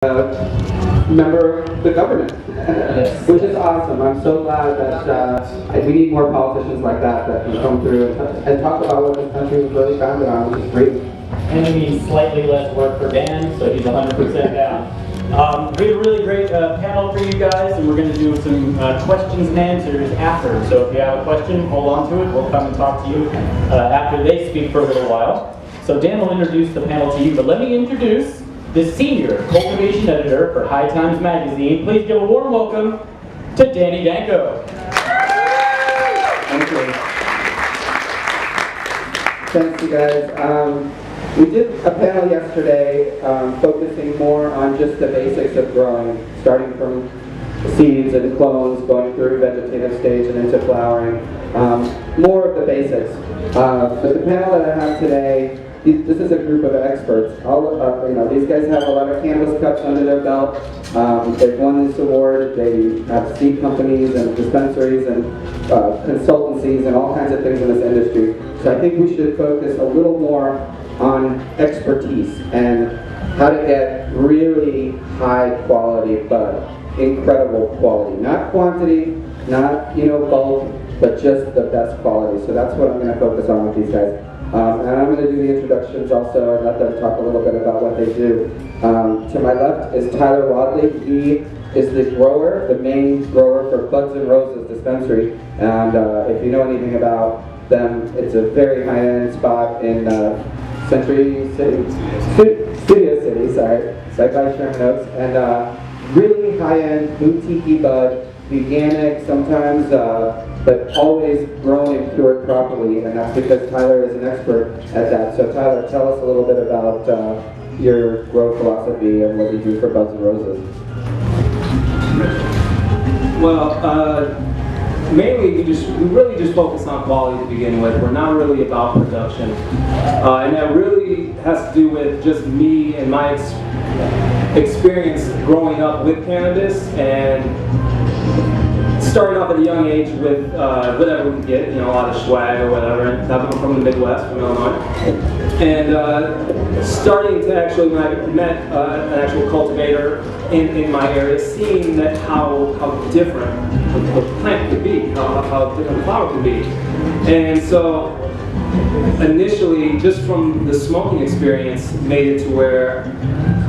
member of the government, which is awesome. I'm so glad that we need more politicians like that can come through and talk about what this country was really founded on, which is freedom. And it means slightly less work for Dan, so he's 100% down. We have a really great panel for you guys, and we're going to do some questions and answers after. So if you have a question, hold on to it. We'll come and talk to you after they speak for a little while. So Dan will introduce the panel to you, but let me introduce the senior cultivation editor for High Times Magazine. Please give a warm welcome to Danny Danko. Thank you. Thanks, you guys. We did a panel yesterday focusing more on just the basics of growing, starting from seeds and clones, going through vegetative stage and into flowering. More of the basics. But the panel that I have today, this is a group of experts. These guys have a lot of cannabis cups under their belt. They've won this award. They have seed companies and dispensaries and consultancies and all kinds of things in this industry. So I think we should focus a little more on expertise and how to get really high quality bud, incredible quality, not quantity, not bulk, but just the best quality. So that's what I'm going to focus on with these guys. And I'm going to do the introductions also and let them talk a little bit about what they do. To my left is Tyler Wadleigh. He is the grower, the main grower for Buds and Roses dispensary. And if you know anything about them, it's a very high-end spot in Studio City, sorry, right by Sherman Oaks. And really high-end, boutique bud, veganic sometimes, but always grown and cured properly, and that's because Tyler is an expert at that. So Tyler, tell us a little bit about your grow philosophy and what you do for Buds and Roses. Well, mainly we really just focus on quality to begin with. We're not really about production, and that really has to do with just me and my experience growing up with cannabis and starting off at a young age with whatever we could get, a lot of swag or whatever. And I'm from the Midwest, from Illinois. And starting to actually, when I met an actual cultivator in my area, seeing that how different the plant could be, how different the flower could be. And so initially, just from the smoking experience, made it to where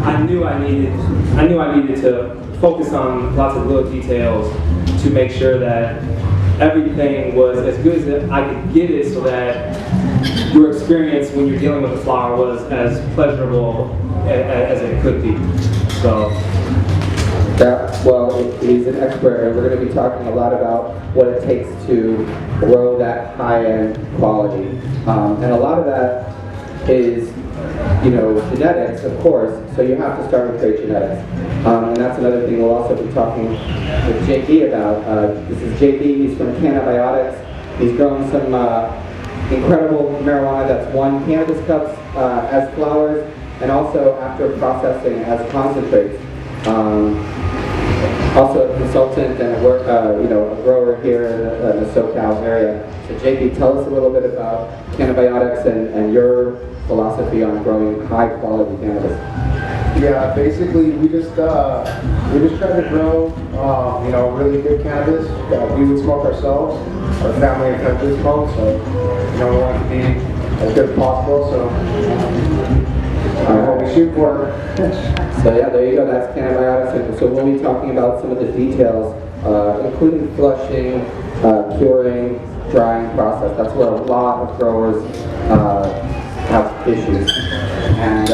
I knew I needed to focus on lots of little details to make sure that everything was as good as I could get it, so that your experience when you're dealing with the flower was as pleasurable as it could be. So. Well, he's an expert, and we're going to be talking a lot about what it takes to grow that high-end quality. And a lot of that is genetics, of course, so you have to start with great genetics. And that's another thing we'll also be talking with JB about. This is JB, he's from Cannabis. He's grown some incredible marijuana that's won cannabis cups as flowers, and also after processing as concentrates. Also a consultant and a grower here in the SoCal area. So JB, tell us a little bit about Cannabis and your philosophy on growing high quality cannabis. Yeah, basically we just try to grow really good cannabis that we would smoke ourselves. Our family and friends would smoke, so we want to be as good as possible. So what we shoot for. So yeah, there you go. That's Cannabis. So we'll be talking about some of the details, including flushing, curing, drying process. That's where a lot of growers have issues. And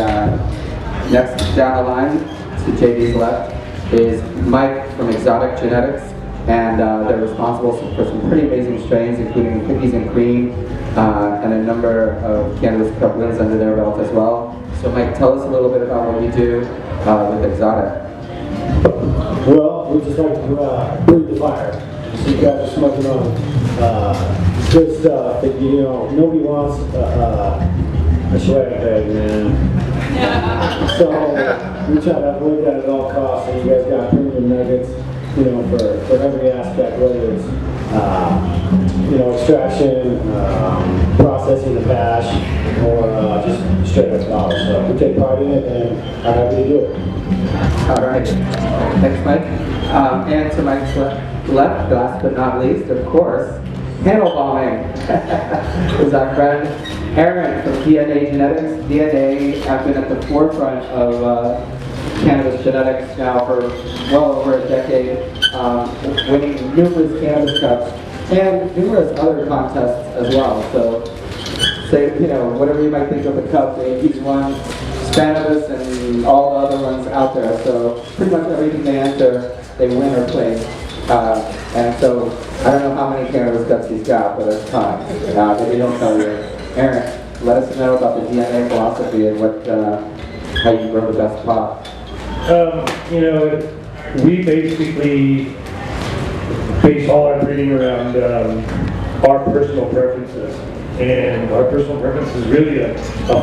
next down the line, to JB's left, is Mike from Exotic Genetics, and they're responsible for some pretty amazing strains, including cookies and cream, and a number of cannabis cup wins under their belt as well. So Mike, tell us a little bit about what you do with Exotic. Well, we just like to breathe the fire. So you guys are smoking on good stuff that nobody wants a swag bag, man. So we try to avoid that at all costs, and you guys got premium nuggets, for every aspect, whether it's extraction, processing the hash, or just straight up knowledge. So we take pride in it, and I'm happy to do it. All right. Thanks, Mike. And to Mike's left, last but not least, of course, panel bombing is our friend Aaron from DNA Genetics. DNA have been at the forefront of cannabis genetics now for well over a decade, winning numerous cannabis cups and numerous other contests as well. So, say, whatever you might think of the cup, he's won Cannabis and all the other ones out there. So pretty much everything they enter, they win or place. And so I don't know how many cannabis cups he's got, but it's time. Maybe he'll tell you. Aaron, let us know about the DNA philosophy and how you grow the best pot. We basically base all our breeding around our personal preferences. And our personal preference is really a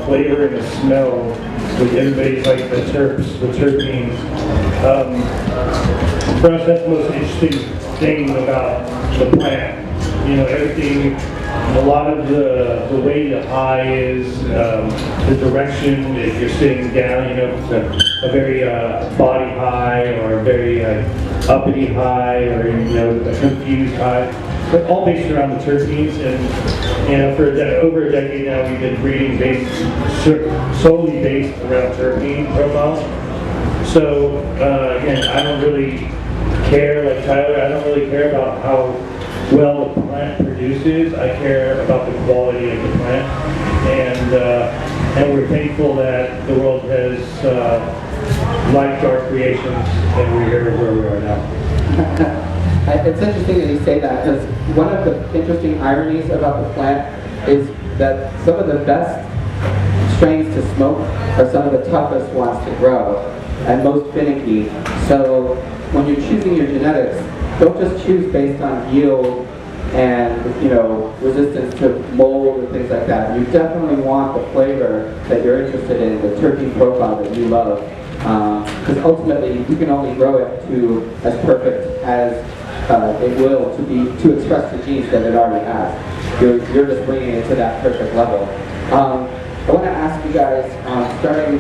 flavor and a smell, with everybody's like the terpenes. For us, that's the most interesting thing about the plant. Everything, a lot of the way the high is, the direction, if you're sitting down, it's a very body high, or a very uppity high, or a confused high. But all based around the terpenes, and for over a decade now, we've been breeding solely based around terpene profiles. So again, I don't really care, like Tyler, I don't really care about how well the plant produces. I care about the quality of the plant, and we're thankful that the world has liked our creations, and we're here where we are now. It's interesting that you say that, because one of the interesting ironies about the plant is that some of the best strains to smoke are some of the toughest ones to grow and most finicky. So when you're choosing your genetics, don't just choose based on yield and resistance to mold and things like that. You definitely want the flavor that you're interested in, the terpene profile that you love, because ultimately you can only grow it to as perfect as it will to express the genes that it already has. You're just bringing it to that perfect level. I want to ask you guys, starting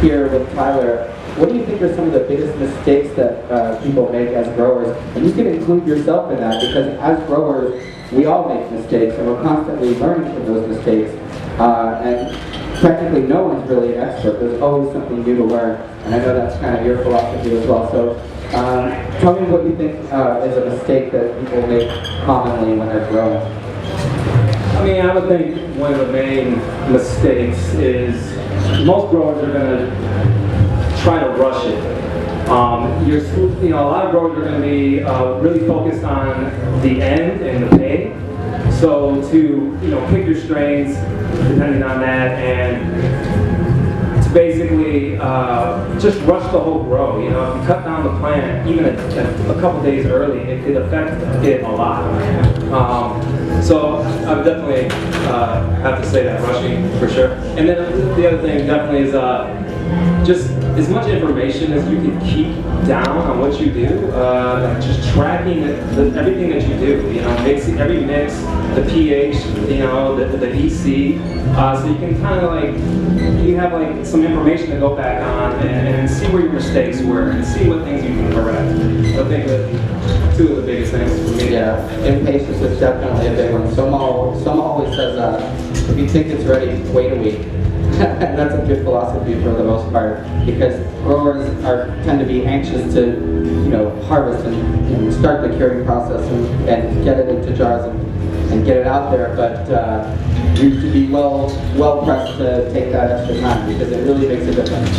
here with Tyler, what do you think are some of the biggest mistakes that people make as growers? And you can include yourself in that, because as growers, we all make mistakes, and we're constantly learning from those mistakes. And technically, no one's really an expert. There's always something new to learn, and I know that's kind of your philosophy as well. So tell me what you think is a mistake that people make commonly when they're growing. I mean, I would think one of the main mistakes is most growers are going to try to rush it. A lot of growers are going to be really focused on the end and the pay. So to pick your strains depending on that, and to basically just rush the whole grow. If you cut down the plant even a couple days early, it could affect it a lot. So I would definitely have to say that, rushing for sure. And then the other thing definitely is just as much information as you can keep down on what you do, just tracking everything that you do, mixing every mix, the pH, the EC, so you can kind of you have some information to go back on and see where your mistakes were and see what things you can correct. I think that two of the biggest things for me. Yeah, impatience is definitely a big one. Soma always says, if you think it's ready, wait a week. And that's a good philosophy for the most part, because growers tend to be anxious to, harvest and start the curing process and get it into jars and get it out there. But you should be well pressed to take that extra time, because it really makes a difference.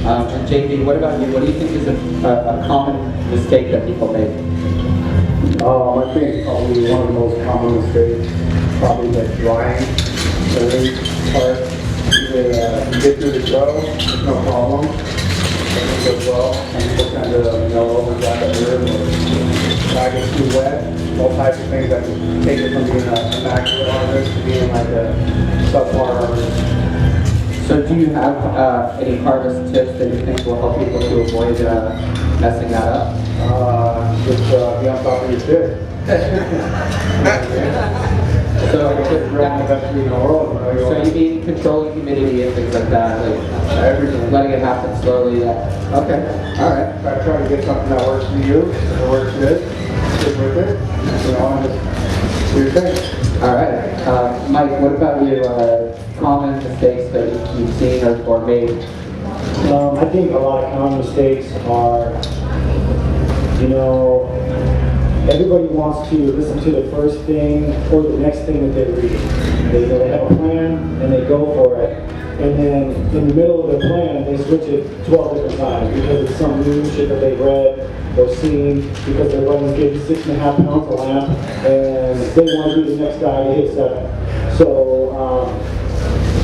And JP, what about you? What do you think is a common mistake that people make? I think probably one of the most common mistakes, probably the drying early part. You get through the grow, there's no problem. Everything goes well. Some people kind of overdry the herb, or dry it too wet. All types of things that can take it from being an immaculate harvest to being like a subpar harvest. So do you have any harvest tips that you think will help people to avoid messing that up? Just be on top of your shit. So like I said, growing the best weed in the world. So you mean controlling humidity and things like that, like Everything. letting it happen slowly, yeah. Okay, all right. If I try to get something that works for you, if it works good, stick with it. You know, and just do your thing. All right. Mike, what about you? Common mistakes that you've seen or made? I think a lot of common mistakes are, you know, everybody wants to listen to the first thing or the next thing that they read. They have a plan and they go for it. And then in the middle of the plan, they switch it 12 different times because it's some new shit that they've read or seen because their buddy's getting 6.5 pounds a lamp and they want to be the next guy to hit 7. So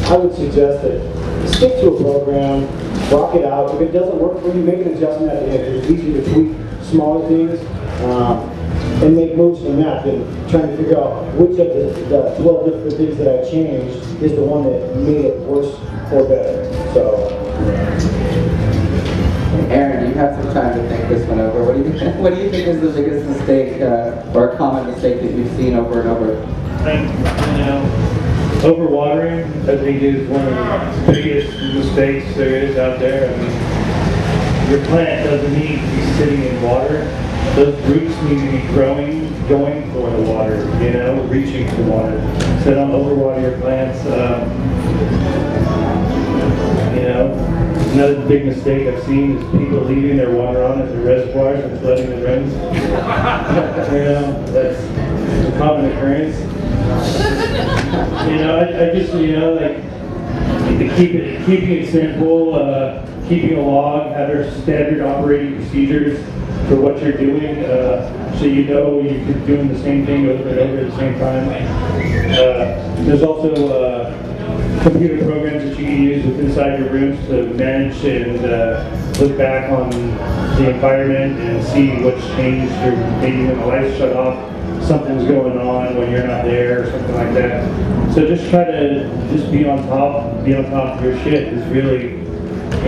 I would suggest that stick to a program, rock it out. If it doesn't work for you, make an adjustment at the end. It's easy to tweak smaller things and make moves from that than trying to figure out which of the 12 different things that I changed is the one that made it worse or better. So, Aaron, you have some time to think this one over. What do you think? What do you think is the biggest mistake or a common mistake that you've seen over and over? Overwatering, I think, is one of the biggest mistakes there is out there. I mean, your plant doesn't need to be sitting in water. Those roots need to be growing, going for the water, you know, reaching for water. So don't overwater your plants. You know, another big mistake I've seen is people leaving their water on at the reservoirs and flooding the rooms. You know, that's a common occurrence. You know, I just, you know, like, keeping it simple, keeping a log, have your standard operating procedures for what you're doing, so you know you're doing the same thing over and over at the same time. There's also computer programs that you can use inside your rooms to manage and look back on the environment and see what's changed, or maybe when the lights shut off, something's going on when you're not there or something like that. So just try to just be on top of your shit is really,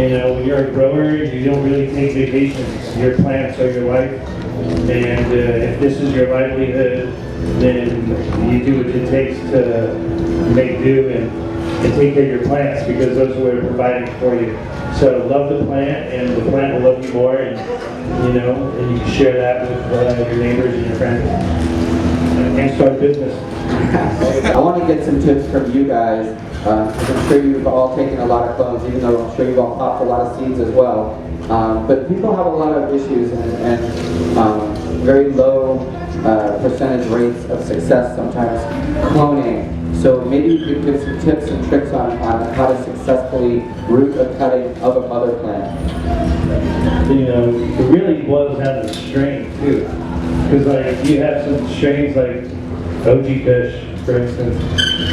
you know, when you're a grower, you don't really take vacations. Your plants are your life. And if this is your livelihood, then you do what it takes to make do and take care of your plants because those are what are providing for you. So love the plant and the plant will love you more, and you know, and you can share that with your neighbors and your friends. And start a business. I want to get some tips from you guys, because I'm sure you've all taken a lot of clones, even though I'm sure you've all popped a lot of seeds as well. But people have a lot of issues and very low percentage rates of success sometimes cloning. So maybe you could give some tips and tricks on how to successfully root a cutting of a mother plant. You know, it really boils down to strain too. Because like you have some strains like OG Kush, for instance.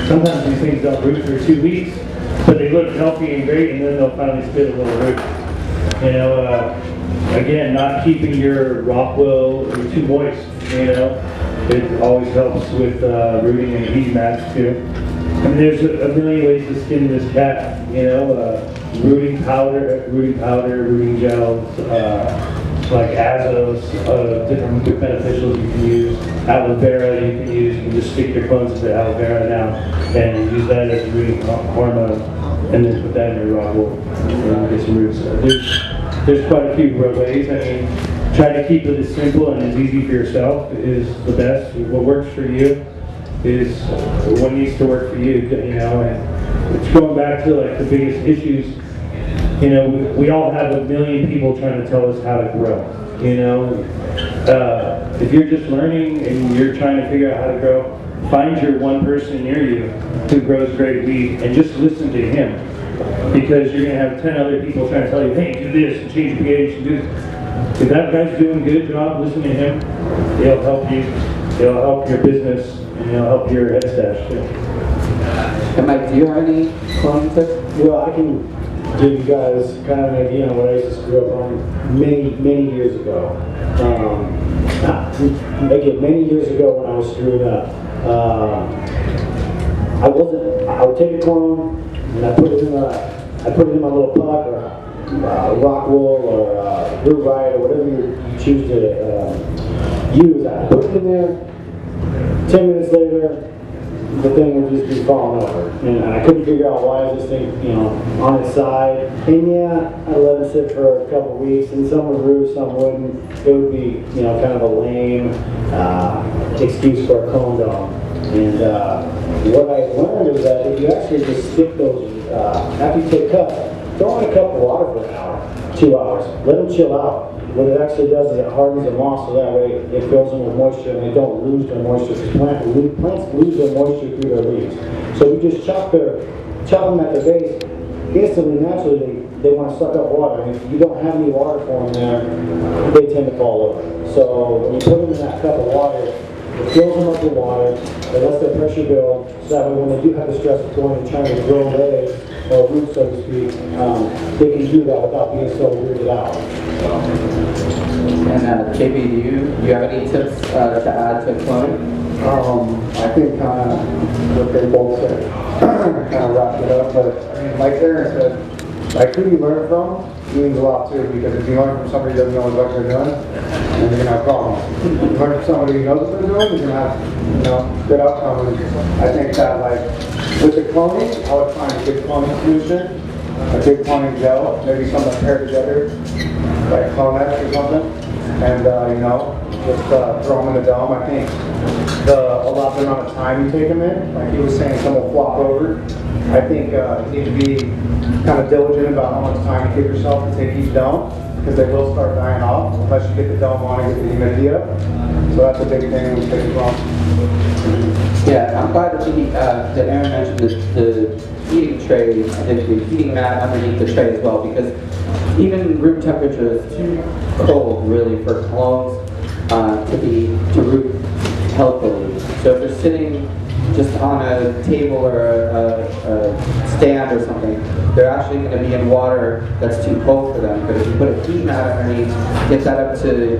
Sometimes these things don't root for 2 weeks, but they look healthy and great, and then they'll finally spit a little root. You know, again, not keeping your Rockwell too moist. You know, it always helps with rooting and heat mats too. I mean, there's a million ways to skin this cat. You know, rooting powder, rooting gels. Like azos, different beneficials you can use, aloe vera you can use. You can just stick your clones into aloe vera now and use that as a rooting hormone, and then put that in your rock wool and get some roots. There's quite a few ways. I mean, try to keep it as simple and as easy for yourself is the best. What works for you is what needs to work for you. You know, and it's going back to like the biggest issues. You know, we all have a million people trying to tell us how to grow. You know, if you're just learning and you're trying to figure out how to grow, find your one person near you who grows great weed and just listen to him. Because you're going to have 10 other people trying to tell you, hey, do this and change pH and do this. If that guy's doing a good job, listen to him. He'll help you. He'll help your business and he'll help your head stash too. And Mike, do you have any cloning tips? well, I can give you guys kind of an idea on what I used to screw up on many years ago. Again, many years ago when I was screwing up, I would take a clone and I put it in my little puck or rock wool or root riot or whatever you choose to use. I put it in there. 10 minutes later, the thing would just be falling over. And I couldn't figure out why is this thing, on its side. And yeah, I let it sit for a couple of weeks, and some would root, some wouldn't. It would be, kind of a lame excuse for a cone dome. And what I learned is that if you actually just stick those, after you take cuts, throw in a cup of water for an hour, 2 hours, let them chill out. What it actually does is it hardens the moss so that way it fills in with moisture and they don't lose their moisture. Because plants lose their moisture through their leaves. So you just chop them at the base, instantly, naturally, they want to suck up water. And if you don't have any water for them there, they tend to fall over. So when you put them in that cup of water, it fills them up with water, it lets their pressure build, so that way when they do have the stress of going and trying to grow legs or roots, so to speak, they can do that without being so weirded out. And JP, do you have any tips to add to cloning? I think kind of what they both said kind of wrapped it up, but like Aaron said, like who you learn from means a lot too, because if you learn from somebody who doesn't know what they're doing, then you're gonna have problems. If you learn from somebody who knows what they're doing, you're gonna have, good outcomes. I think that like with the cloning, I would find a good cloning solution, a good cloning gel, maybe something paired together, like Clonex or something, and just throw them in the dome. I think a lot of the amount of time you take them in, like he was saying, some will flop over. I think you need to be kind of diligent about how much time you give yourself to take each dome, because they will start dying off unless you get the dome on and get the humidity up. So that's a big thing we take from. Yeah, I'm glad that Aaron mentioned the heating tray, the heating mat underneath the tray as well, because even room temperature is too cold really for clones to root healthily. So if they're sitting just on a table or a stand or something, they're actually going to be in water that's too cold for them. But if you put a heat mat underneath, get that up to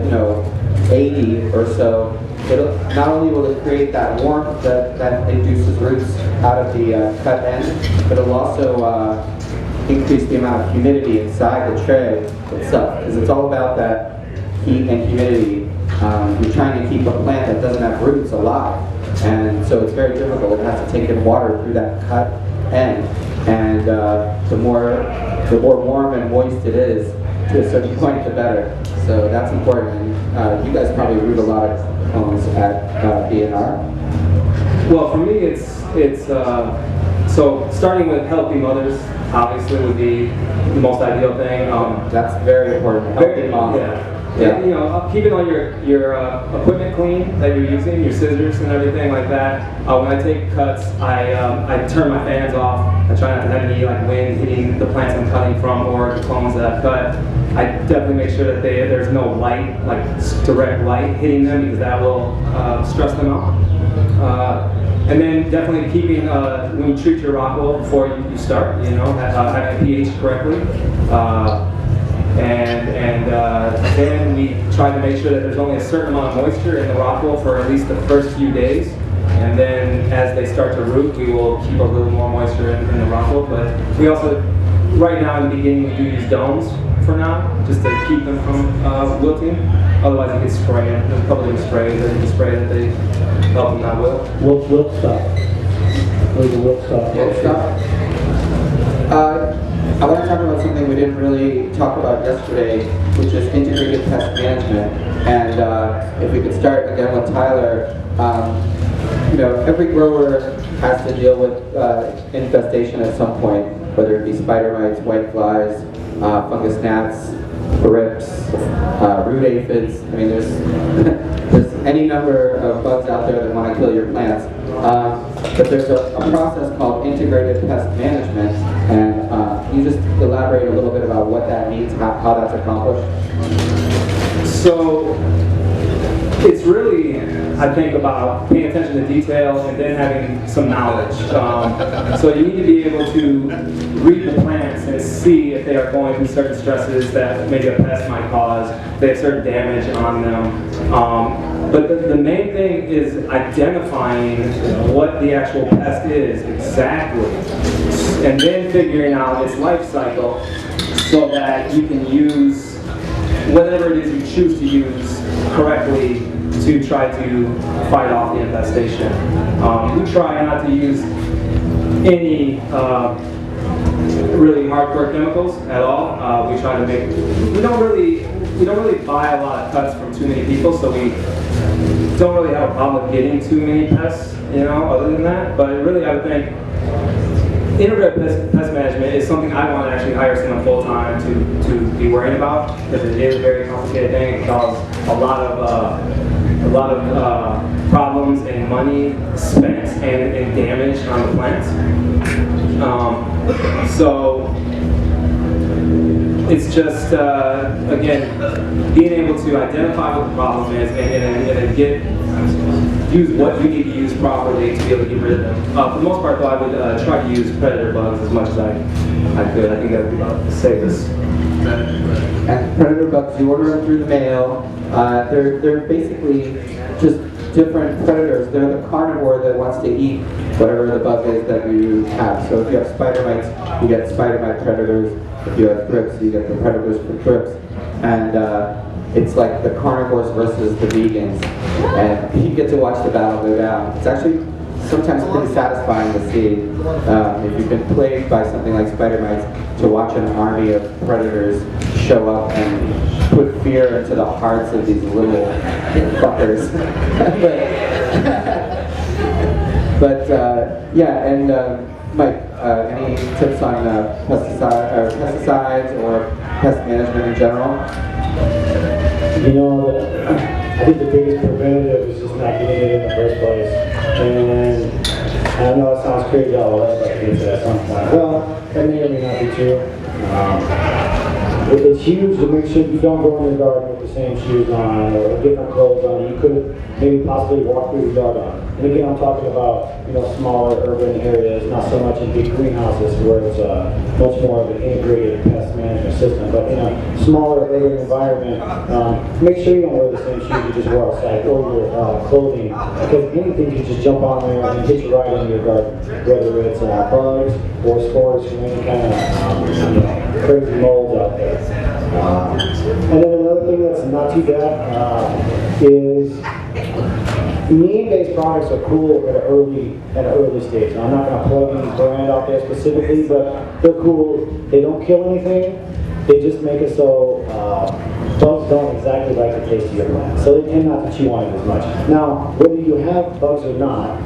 80 or so, it'll not only will it create that warmth that induces roots out of the cut end, but it'll also increase the amount of humidity inside the tray itself, because it's all about that heat and humidity. You're trying to keep a plant that doesn't have roots alive, and so it's very difficult. It has to take in water through that cut end, and the more warm and moist it is to a certain point, the better. So that's important. And you guys probably root a lot of clones at B&R. Well, for me, it's so starting with healthy mothers obviously would be the most ideal thing. That's very important. Healthy mom. Yeah. Keeping all your equipment clean that you're using, your scissors and everything like that. When I take cuts, I turn my fans off. I try not to have any wind hitting the plants I'm cutting from or the clones that I've cut. I definitely make sure that there's no light, direct light hitting them, because that will stress them out. And then definitely keeping, when you treat your rock wool before you start, having a pH correctly. And then we try to make sure that there's only a certain amount of moisture in the rock wool for at least the first few days. And then as they start to root, we will keep a little more moisture in the rock wool. But we also, right now in the beginning, we do use domes for now, just to keep them from wilting. Otherwise you can spray them. There's a couple of sprays that you can spray that they help them not wilt. Wilt stop. Where's the wilt stop? Wilt stop. I want to talk about something we didn't really talk about yesterday, which is integrated pest management. And if we could start again with Tyler, every grower has to deal with infestation at some point, whether it be spider mites, white flies, fungus gnats, thrips, root aphids. I mean, there's any number of bugs out there that want to kill your plants. But there's a process called integrated pest management, and can you just elaborate a little bit about what that means, how that's accomplished? So it's really, I think, about paying attention to detail and then having some knowledge. So you need to be able to read the plants and see if they are going through certain stresses that maybe a pest might cause, if they have certain damage on them. But the main thing is identifying what the actual pest is exactly, and then figuring out its life cycle so that you can use whatever it is you choose to use correctly to try to fight off the infestation. We try not to use any really hardcore chemicals at all. We try to make, we don't really buy a lot of cuts from too many people, so we don't really have a problem getting too many pests, other than that. But really, I would think integrated pest management is something I want to actually hire someone full-time to be worrying about, because it is a very complicated thing. It causes a lot of problems and money spent and damage on the plants. So it's just, again, being able to identify what the problem is and then use what you need to use properly to be able to get rid of them. For the most part, though, I would try to use predator bugs as much as I could. I think that would be the safest. And predator bugs, you order them through the mail. They're basically just different predators. They're the carnivore that wants to eat whatever the bug is that you have. So if you have spider mites, you get spider mite predators. If you have thrips, you get the predators for thrips. And it's like the carnivores versus the vegans. And you get to watch the battle go down. It's actually sometimes pretty satisfying to see, if you've been plagued by something like spider mites, to watch an army of predators show up and put fear into the hearts of these little fuckers. but yeah, and Mike, any tips on pesticides or pest management in general? I think the biggest preventative is just not getting it in the first place. And I know it sounds crazy, I'll get to that at some point. Well, that may or may not be true. It's huge to make sure you don't go in your garden with the same shoes on or different clothes on. You could maybe possibly walk through your garden on. And again, I'm talking about smaller urban areas, not so much in big greenhouses where it's much more of an integrated pest management system. But in a smaller urban environment, make sure you don't wear the same shoes you just wore outside or your clothing, because anything can just jump on there and hit you right into your garden, whether it's bugs or spores from any kind of crazy molds out there. And then another thing that's not too bad is neem-based products are cool at an early stage. Now, I'm not going to plug any brand out there specifically, but they're cool. They don't kill anything. They just make it so bugs don't exactly like the taste of your plant. So they tend not to chew on it as much. Now, whether you have bugs or not,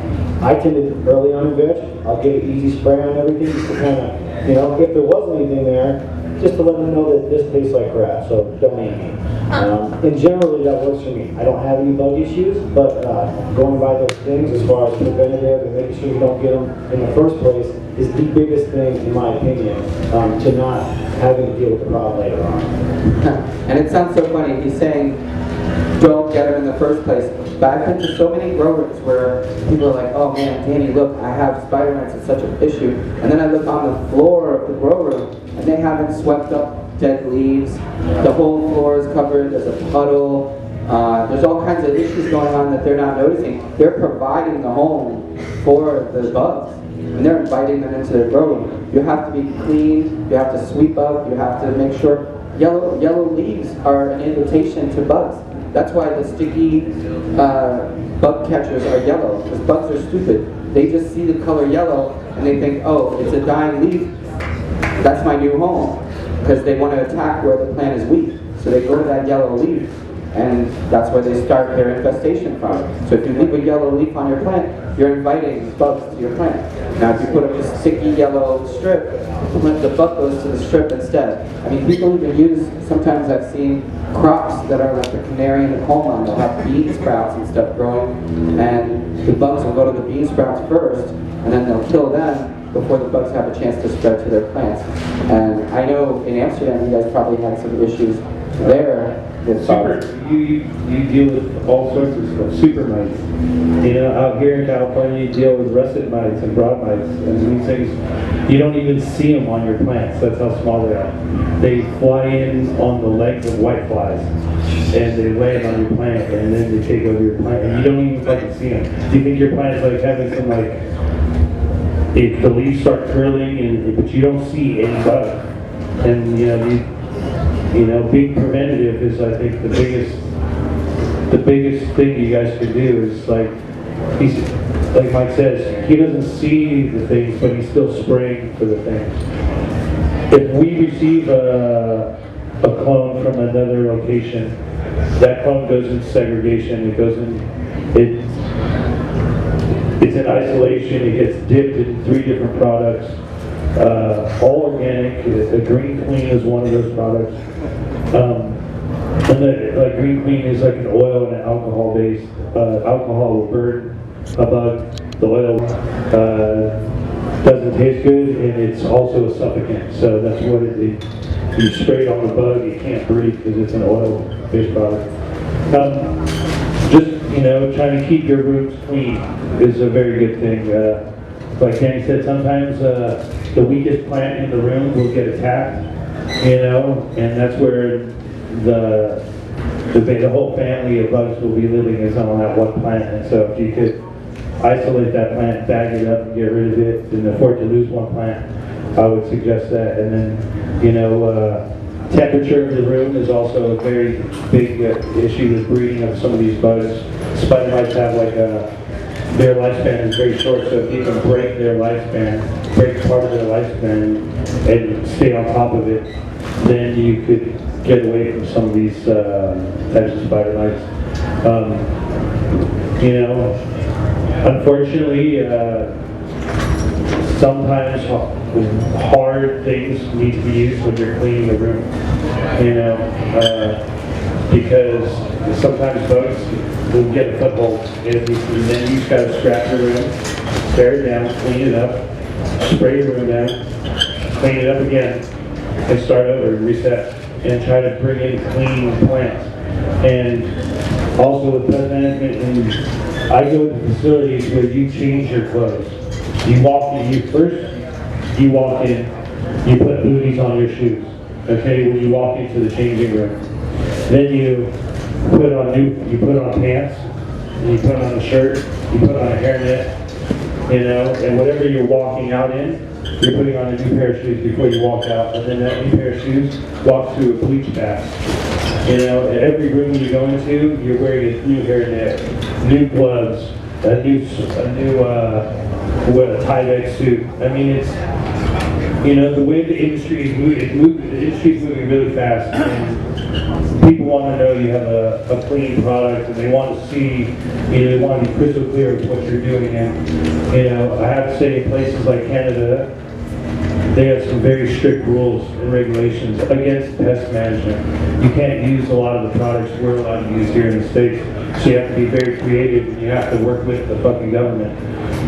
I tend to early on in veg, I'll get an easy spray on everything just to kind of, if there was anything there, just to let them know that this tastes like crap, so don't eat me. And generally that works for me. I don't have any bug issues, but going by those things as far as preventative and making sure you don't get them in the first place is the biggest thing, in my opinion, to not having to deal with the problem later on. And it sounds so funny, he's saying don't get them in the first place. But I've been to so many grow rooms where people are like, oh man, Danny, look, I have spider mites, it's such an issue. And then I look on the floor of the grow room and they haven't swept up dead leaves. The whole floor is covered, there's a puddle. There's all kinds of issues going on that they're not noticing. They're providing the home for the bugs. And they're inviting them into their grow room. You have to be clean, you have to sweep up, you have to make sure yellow leaves are an invitation to bugs. That's why the sticky bug catchers are yellow, because bugs are stupid. They just see the color yellow and they think, oh, it's a dying leaf. That's my new home, because they want to attack where the plant is weak. So they go to that yellow leaf, and that's where they start their infestation from. So if you leave a yellow leaf on your plant, you're inviting bugs to your plant. Now if you put up a sticky yellow strip, the bug goes to the strip instead. I mean, people even use, sometimes I've seen crops that are like the canary in the coal mine. They'll have bean sprouts and stuff growing, and the bugs will go to the bean sprouts first, and then they'll kill them before the bugs have a chance to spread to their plants. And I know in Amsterdam you guys probably had some issues there with bugs. You deal with all sorts of stuff, super mites. Out here in California you deal with russet mites and broad mites, and these things, you don't even see them on your plants. That's how small they are. They fly in on the legs of whiteflies, and they land on your plant, and then they take over your plant, and you don't even fucking see them. Do you think your plant is like having some if the leaves start curling, but you don't see any bug. And being preventative is, I think, the biggest thing you guys can do is like Mike says, he doesn't see the things, but he's still spraying for the things. If we receive a clone from another location, that clone goes in segregation. It's in isolation. It gets dipped in 3 different products, all organic. A Green Clean is one of those products. And like Green Clean is like an oil and an alcohol based. Alcohol will burn a bug. The oil doesn't taste good, and it's also a suffocant. So that's what it is. You spray it on the bug, you can't breathe because it's an oil based product. Just trying to keep your rooms clean is a very good thing. Like Danny said, sometimes the weakest plant in the room will get attacked, and that's where the whole family of bugs will be living is on that one plant. And so if you could isolate that plant, bag it up, and get rid of it, and afford to lose one plant, I would suggest that. And then, temperature of the room is also a very big issue with breeding of some of these bugs. Spider mites have their lifespan is very short, so if you can break part of their lifespan and stay on top of it, then you could get away from some of these types of spider mites. Unfortunately, sometimes hard things need to be used when you're cleaning the room, because sometimes bugs will get a foothold, and then you just got to scrap the room, tear it down, clean it up, spray your room down, clean it up again, and start over and reset, and try to bring in clean plants. And also with pest management, I go to facilities where you change your clothes. You walk in, you put booties on your shoes, okay, when you walk into the changing room. Then you put on pants, and you put on a shirt, you put on a hairnet, and whatever you're walking out in, you're putting on a new pair of shoes before you walk out, and then that new pair of shoes walks through a bleach bath. Every room you go into, you're wearing a new hairnet, new gloves, a new Tyvek suit. I mean, it's, the way the industry is moving, the industry is moving really fast, and people want to know you have a clean product, and they want to see, they want to be crystal clear with what you're doing. And, I have to say, in places like Canada, they have some very strict rules and regulations against pest management. You can't use a lot of the products we're allowed to use here in the States. So you have to be very creative, and you have to work with the fucking government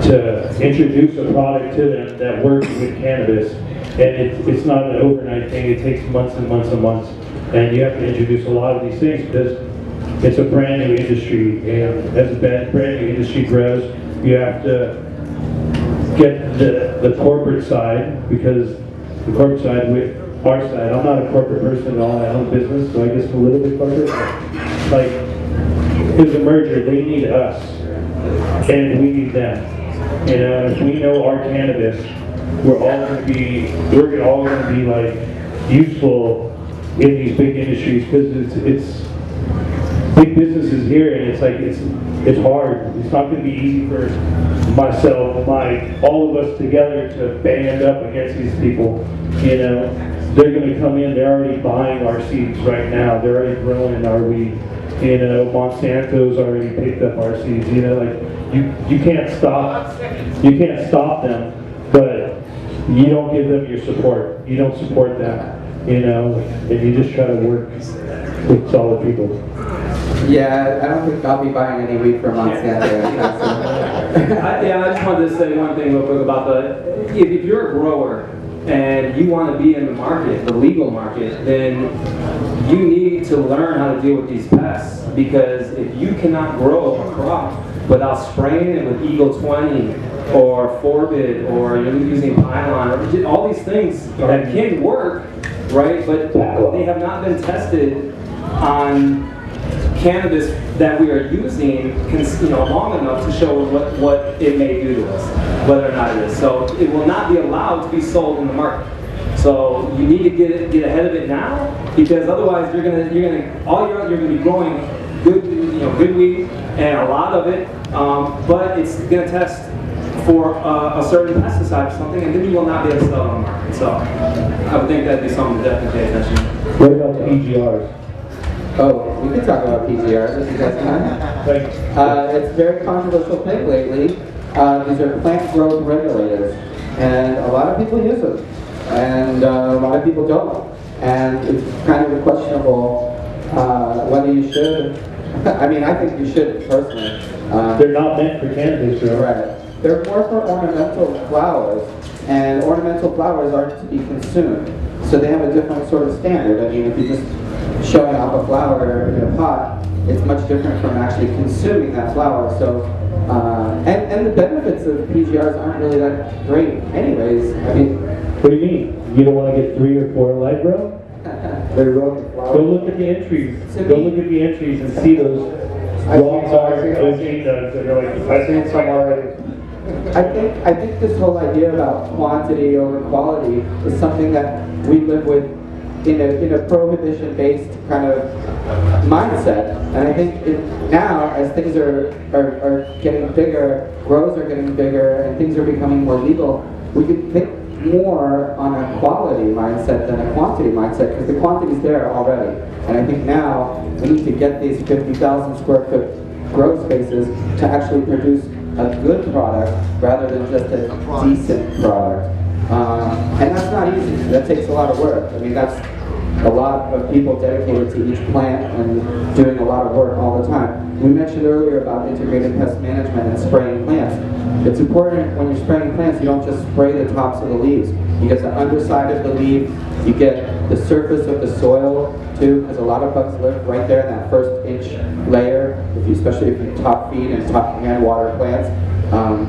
to introduce a product to them that works with cannabis. And it's not an overnight thing. It takes months and months and months. And you have to introduce a lot of these things because it's a brand new industry. And as a brand new industry grows, you have to get the corporate side, because the corporate side with our side, I'm not a corporate person at all, I own business, so I guess a little bit corporate. Like, there's a merger, they need us, and we need them. If we know our cannabis, we're all going to be like useful in these big industries, because it's big businesses here, and it's like it's hard. It's not going to be easy for myself, Mike, all of us together to band up against these people. They're going to come in. They're already buying our seeds right now. They're already growing our weed. Monsanto's already picked up our seeds. You can't stop. You can't stop them, but you don't give them your support. You don't support them. And you just try to work with solid people. Yeah, I don't think I'll be buying any weed from Monsanto. I just wanted to say one thing real quick about if you're a grower and you want to be in the market, the legal market, then you need to learn how to deal with these pests, because if you cannot grow a crop without spraying it with Eagle 20 or Forbid, or you're using Pylon, or all these things that can work, right? But they have not been tested on cannabis that we are using, long enough to show what it may do to us, whether or not it is. So it will not be allowed to be sold in the market. So you need to get ahead of it now, because otherwise you're gonna be growing good weed and a lot of it, but it's gonna test for a certain pesticide or something, and then you will not be able to sell it on the market. So I would think that'd be something to definitely pay attention to. What about the PGRs? Oh, we can talk about PGRs if you guys can. It's a very controversial thing lately. These are plant growth regulators, and a lot of people use them, and a lot of people don't. And it's kind of questionable whether you should. I mean, I think you should personally. They're not meant for cannabis, right? Right. They're more for ornamental flowers, and ornamental flowers aren't to be consumed. So they have a different sort of standard. I mean, if you're just showing off a flower in a pot, it's much different from actually consuming that flower. So, and the benefits of PGRs aren't really that great anyways. I mean, What do you mean? You don't want to get 3 or 4 light grow? They're growing Go flowers. look at the entries. Go look at the entries and see those raw I've seen those. They're like, I've seen some already. I think this whole idea about quantity over quality is something that we live with in a prohibition-based kind of mindset. And I think now, as things are getting bigger, grows are getting bigger, and things are becoming more legal, we can think more on a quality mindset than a quantity mindset, because the quantity's there already. And I think now we need to get these 50,000 square foot grow spaces to actually produce a good product rather than just a decent product. And that's not easy. That takes a lot of work. I mean, that's a lot of people dedicated to each plant and doing a lot of work all the time. We mentioned earlier about integrated pest management and spraying plants. It's important when you're spraying plants, you don't just spray the tops of the leaves. You get the underside of the leaf, you get the surface of the soil too, because a lot of bugs live right there in that first inch layer, especially if you top feed and top hand water plants.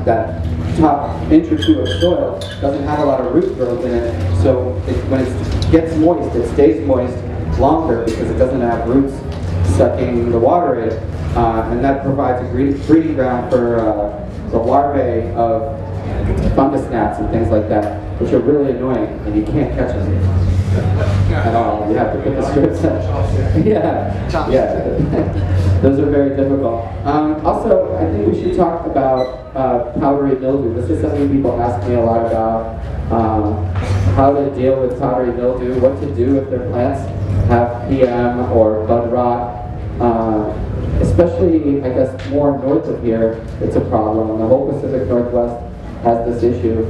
That top inch or 2 of soil doesn't have a lot of root growth in it, so when it gets moist, it stays moist longer because it doesn't have roots sucking the water in, and that provides a breeding ground for the larvae of fungus gnats and things like that, which are really annoying, and you can't catch them at all. You have to put the strips in. Yeah. Those are very difficult. Also, I think we should talk about powdery mildew. This is something people ask me a lot about, how to deal with powdery mildew, what to do if their plants have PM or bud rot. Especially, I guess, more north of here, it's a problem. The whole Pacific Northwest has this issue,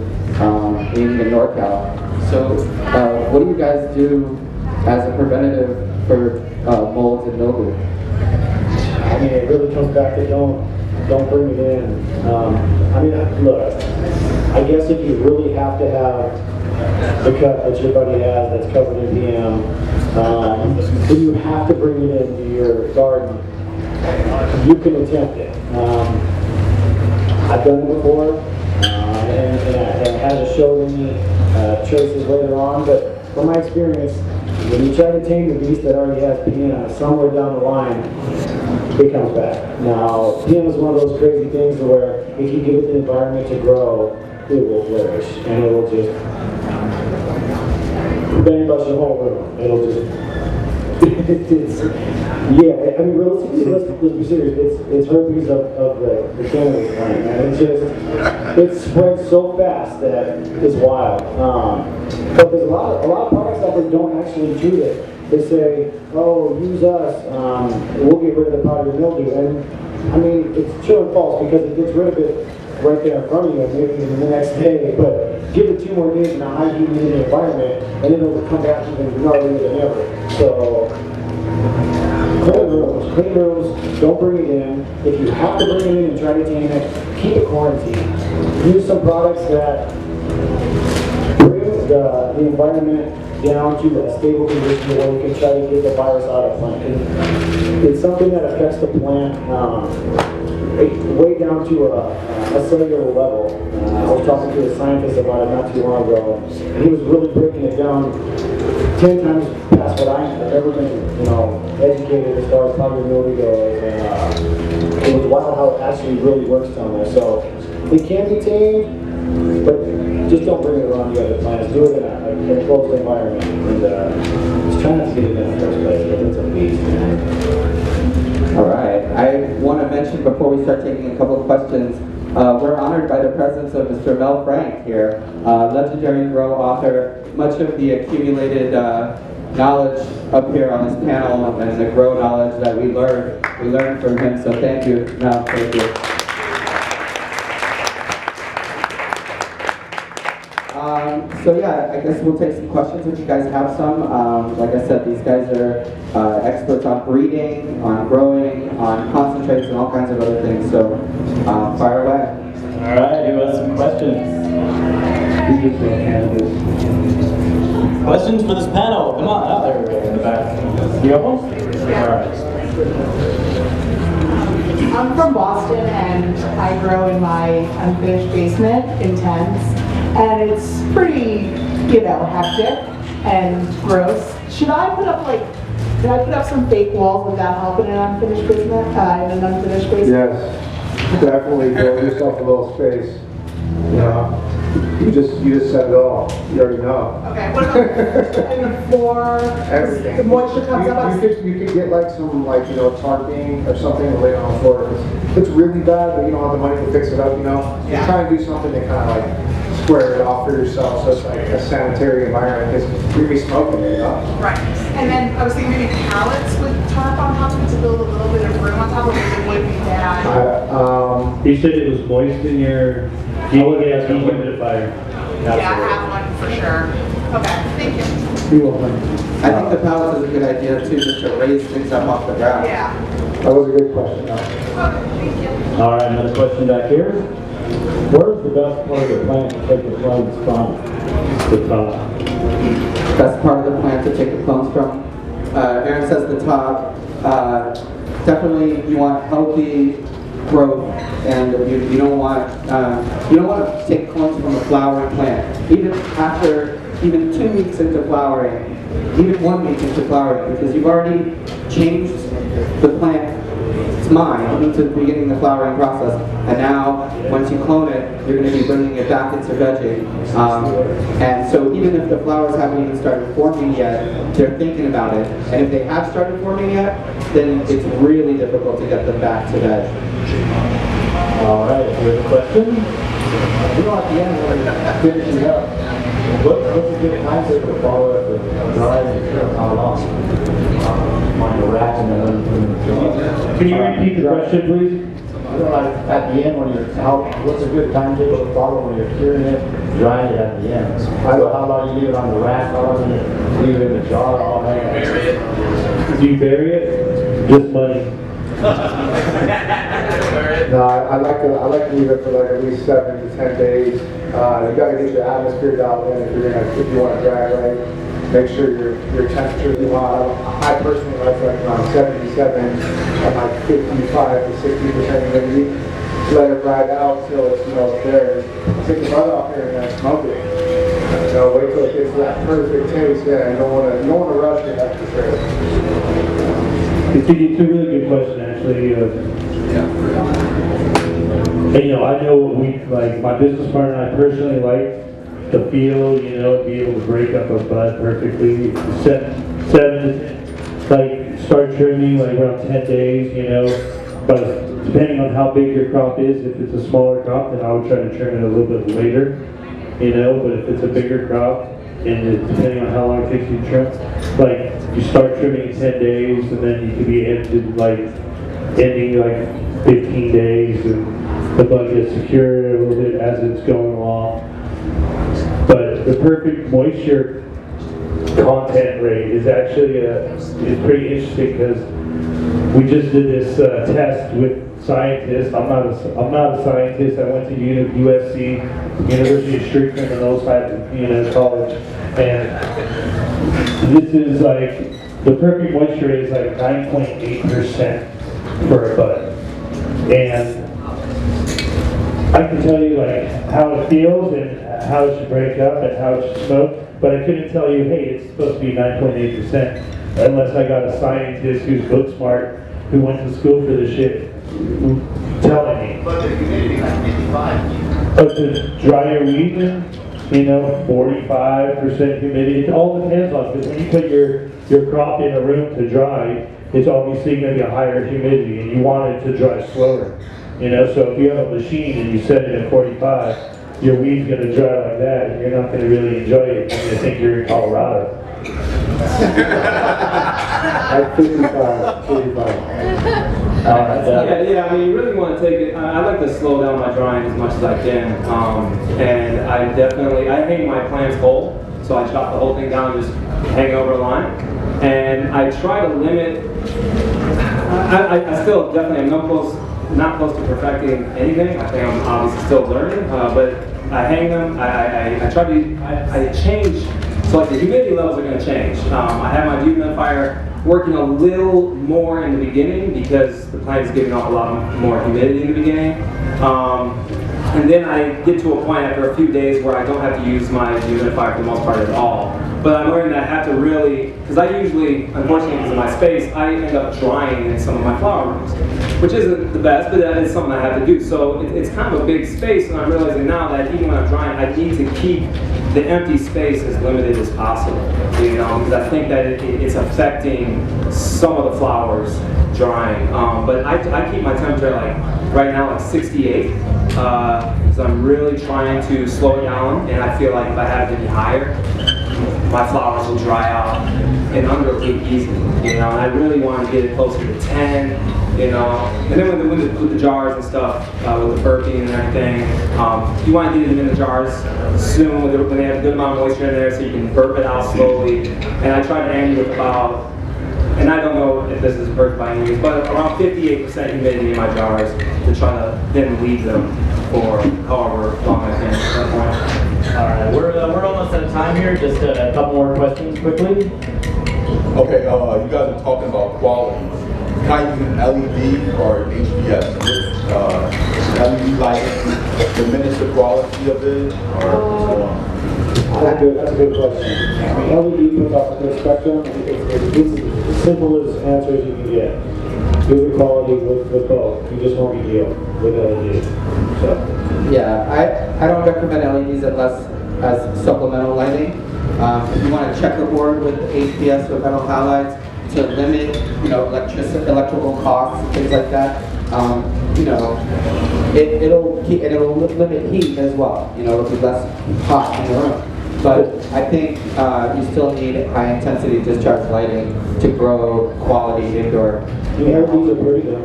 in the NorCal. So, what do you guys do as a preventative for molds and mildew? I mean, it really comes back to don't bring it in. I mean, look, I guess if you really have to have the cut that your buddy has that's covered in PM, then you have to bring it into your garden. You can attempt it. I've done it before, and it hasn't showed any traces later on, but from my experience, when you try to tame the beast that already has PM, somewhere down the line, it comes back. Now, PM is one of those crazy things where if you give it the environment to grow, it will flourish, and it will just bang bust your whole room. It'll just yeah, I mean, realistically, let's be serious. It's herpes of the cannabis plant, man. It spreads so fast that it's wild. But there's a lot of products out there don't actually treat it. They say, oh, use us, we'll get rid of the powdery mildew. And I mean, it's true and false because it gets rid of it right there in front of you, maybe even the next day. But give it 2 more days in a high humidity environment, and then it'll come back even gnarlier than ever. So, clean rooms, don't bring it in. If you have to bring it in and try to tame it, keep it quarantined. Use some products that bring the environment down to a stable condition where you can try to get the virus out of the plant. It's something that affects the plant way down to a cellular level. I was talking to a scientist about it not too long ago, and he was really breaking it down 10 times past what I've ever been, educated as far as powdery mildew goes. And it was wild how it actually really works down there. So it can be tamed, but just don't bring it around the other plants. Do it in a enclosed environment. And just try not to get it in the first place, but it's a beast, man. All right. I want to mention before we start taking a couple of questions, we're honored by the presence of Mr. Mel Frank here, legendary grow author. Much of the accumulated knowledge up here on this panel and the grow knowledge that we learned from him. So thank you, Mel. Thank you. So yeah, I guess we'll take some questions if you guys have some. Like I said, these guys are experts on breeding, on growing, on concentrates, and all kinds of other things. So fire away. All right, who has some questions? Questions for this panel? Come on, out there in the back. You have one? All right. I'm from Boston and I grow in my unfinished basement in tents, and it's pretty, hectic and gross. Should I put up can I put up some fake walls? Would that help in an unfinished basement? In an unfinished basement? Yes, definitely give yourself a little space. You just said it all. You already know. Okay, what about in the floor? Everything. The moisture comes up. You could get some tarping or something to lay on the floor. It's really bad, but you don't have the money to fix it up. Yeah. You try and do something to kind of square it off for yourself, so it's like a sanitary environment. Because you're gonna be smoking it, Right. And then I was thinking maybe pallets with tarp on top of it to build a little bit of room on top of it. It would be bad. You said it was moist in your humidifier. Yeah, I have one for sure. Okay, thank you. You're welcome. I think the pallet is a good idea too, just to raise things up off the ground. Yeah. That was a good question. Okay, thank you. All right, another question back here. Where's the best part of the plant to take the clones from? The top. Best part of the plant to take the clones from. Aaron says the top. Definitely, you want healthy growth, and you don't want to take clones from a flowering plant. Even 2 weeks into flowering, even 1 week into flowering, because you've already changed the plant's mind into the beginning of the flowering process. And now, once you clone it, you're going to be bringing it back into vegging. And so even if the flowers haven't even started forming yet, they're thinking about it. And if they have started forming yet, then it's really difficult to get them back to veg. All right, here's a question. At the end, when you're finishing up, what's a good time to follow up with drying and how long? On the rack and then Can you repeat the question, please? At the end, what's a good timetable to follow when you're curing it, drying it at the end? So how long you leave it on the rack, how long you leave it in the jar, all that? Do you bury it? Just money. No, I like to leave it for at least 7 to 10 days. You got to get your atmosphere dialed in if you want to dry right. Make sure your temperatures you want. I personally like around 77 and like 55 to 60% humidity. Let it ride out till it's there. Take the bud off here and then smoke it. Wait till it gets that perfect taste. Yeah, you don't want to rush it. That's for sure. It's a really good question, actually. And, I know what my business partner and I personally like the feel, be able to break up a bud perfectly. Start trimming around 10 days, but depending on how big your crop is, if it's a smaller crop, then I would try to trim it a little bit later, but if it's a bigger crop, and depending on how long it takes you to trim, you start trimming in 10 days, and then you could be ending 15 days, and the bud gets secured a little bit as it's going along. But the perfect moisture content rate is actually is pretty interesting, because we just did this test with scientists. I'm not a scientist. I went to USC, University of Strickland, and those types of college, and this is the perfect moisture rate is 9.8% for a bud, and I can tell you how it feels and how it should break up and how it should smoke, but I couldn't tell you, hey, it's supposed to be 9.8%, unless I got a scientist who's book smart, who went to school for this shit, telling me. But the humidity is 55. But to dry your weed, you know, 45% humidity. It all depends on, because when you put your crop in a room to dry, it's obviously going to be a higher humidity, and you want it to dry slower. You know, so if you have a machine and you set it at 45, your weed's going to dry like that, and you're not going to really enjoy it. You're going to think you're in Colorado. At 55. Yeah, I mean, you really want to take it. I like to slow down my drying as much as I can, and I hang my plants whole, so I chop the whole thing down and just hang over a line, and I try to limit. I still definitely am not close to perfecting anything. I think I'm obviously still learning, but I hang them. I change. So like the humidity levels are going to change. I have my dehumidifier working a little more in the beginning because the plant is giving off a lot more humidity in the beginning. And then I get to a point after a few days where I don't have to use my dehumidifier for the most part at all. But I'm learning that I have to really, because I usually, unfortunately because of my space, I end up drying in some of my flower rooms, which isn't the best, but that is something I have to do. So it's kind of a big space, and I'm realizing now that even when I'm drying, I need to keep the empty space as limited as possible, you know, because I think that it's affecting some of the flowers drying. But I keep my temperature like right now like 68, because I'm really trying to slow it down, and I feel like if I have it any higher, my flowers will dry out in under a week easily, you know, and I really want to get it closer to 10, you know, and then with the jars and stuff, with the burping and everything, you want to get them in the jars soon when they have a good amount of moisture in there so you can burp it out slowly, and I try to end with about, and I don't know if this is perfect by any means, but around 58% humidity in my jars to try to then leave them for however long I can at that point. All right, we're almost out of time here. Just a couple more questions quickly. Okay, you guys are talking about quality. Can I use an LED or an HPS? LED lighting diminish the quality of it, or That's a good question. LED puts off a good spectrum. It's as simple as answer as you can get. Good quality with both. You just won't be deal with LED. So. Yeah, I don't recommend LEDs unless as supplemental lighting. If you want to checkerboard with HPS or metal halides to limit, you know, electrical costs and things like that, you know, it'll limit heat as well. You know, it'll be less hot in the room. But I think you still need high intensity discharge lighting to grow quality indoor. Yeah, LEDs are pretty good.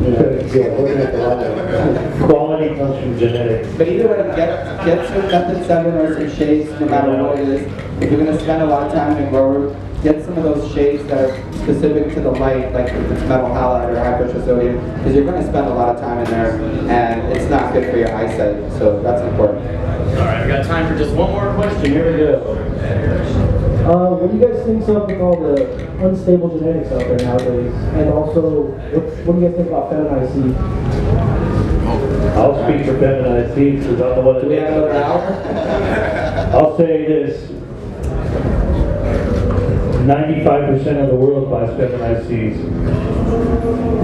Yeah, looking at the light. Quality comes from genetics. But either way, get some method 7 or some shades, no matter what it is. If you're going to spend a lot of time in a grow room, get some of those shades that are specific to the light, like if it's metal halide or high pressure sodium, because you're going to spend a lot of time in there, and it's not good for your eyesight. So that's important. All right, we got time for just one more question. Here we go. What do you guys think of all the unstable genetics out there nowadays? And also, what do you guys think about feminized seed? I'll speak for feminized seeds because I'm the one that Do we have another hour? I'll say this. 95% of the world buys feminized seeds.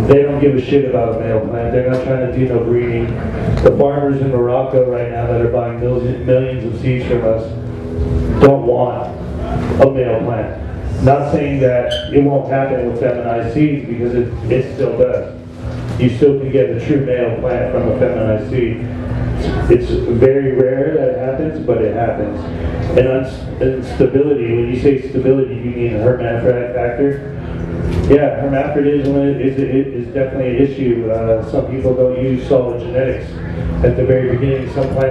They don't give a shit about a male plant. They're not trying to do no breeding. The farmers in Morocco right now that are buying millions of seeds from us don't want a male plant. Not saying that it won't happen with feminized seeds, because it still does. You still can get a true male plant from a feminized seed. It's very rare that it happens, but it happens. And stability, when you say stability, you mean a hermaphrodite factor? Yeah, hermaphrodism is definitely an issue. Some people don't use solid genetics. At the very beginning, some plants